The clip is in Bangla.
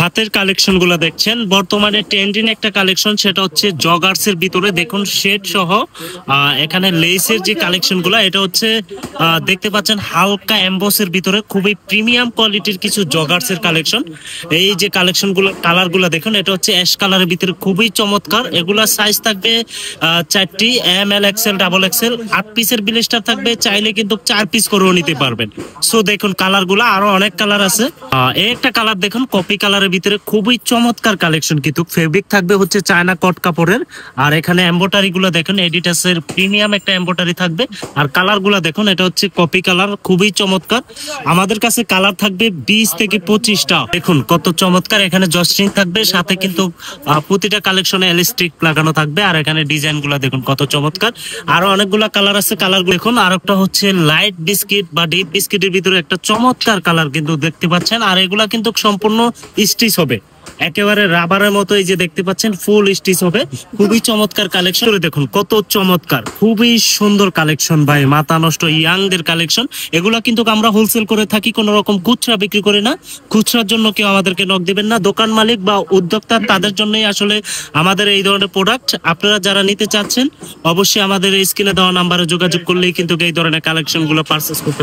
হাতের কালেকশন গুলা দেখছেন, বর্তমানে ট্রেন্ডিং একটা কালেকশন, সেটা হচ্ছে জগার্স এর ভিতরে দেখুন শেড সহ এখানে লেসের যে কালেকশন গুলা, এটা হচ্ছে দেখতে পাচ্ছেন হালকা এমবসের ভিতরে খুবই প্রিমিয়াম কোয়ালিটির কিছু জগার্স এর কালেকশন। এই যে কালেকশন গুলো, কালার গুলা দেখুন, এটা হচ্ছে অ্যাশ কালারের ভিতরে খুবই চমৎকার। এগুলা সাইজ থাকবে 4টি, M L XL double XL, 8 পিসের বিলিস্টার থাকবে, চাইলে কিন্তু 4 পিস করেও নিতে পারবেন। সো দেখুন কালার গুলা, আরো অনেক কালার আছে। এই একটা কালার দেখুন কপি কালারের ভিতরে খুবই চমৎকার কালেকশন, কিন্তু ফেব্রিক থাকবে হচ্ছে চায়না কট কাপড়ের। আর এখানে এমব্রয়ডারি গুলো দেখুন এডিটাসের প্রিমিয়াম একটা এমব্রয়ডারি থাকবে। আর কালার গুলা দেখুন, এটা হচ্ছে কপি কালার, খুবই চমৎকার। আমাদের কাছে কালার থাকবে 20 থেকে 25টা। দেখুন কত চমৎকার, এখানে জস্টিং থাকবে, সাথে কিন্তু প্রতিটা কালেকশনে এলাস্টিক লাগানো থাকবে। আর এখানে ডিজাইন গুলা দেখুন কত চমৎকার। আরো অনেকগুলা কালার আছে, কালার দেখুন। আর একটা হচ্ছে লাইট বিস্কিট বা ডিপ বিস্কিটের ভিতরে একটা চমৎকার কালার কিন্তু দেখতে পাচ্ছেন। আর এগুলা কিন্তু সম্পূর্ণ স্টিচ হবে, একেবারে রাবারের মতো। এই যে দেখতে পাচ্ছেন ফুল স্টিচ হবে, খুবই চমৎকার কালেকশন। দেখুন কত চমৎকার, খুবই সুন্দর কালেকশন ভাই, মাথা নষ্ট ইয়াংদের কালেকশন। এগুলা কিন্তু আমরা হোলসেল করে থাকি, কোনো রকম খুচরা বিক্রি করি না। খুচরার জন্য কেউ আমাদেরকে নক দিবেন না, দোকান মালিক বা উদ্যোক্তা তাদের জন্যই আসলে আমাদের এই ধরনের প্রোডাক্ট। আপনারা যারা নিতে চাচ্ছেন অবশ্যই আমাদের এই স্ক্রিনে দেওয়া নাম্বারে যোগাযোগ করলেই কিন্তু এই ধরনের কালেকশন গুলো পারচেজ করতে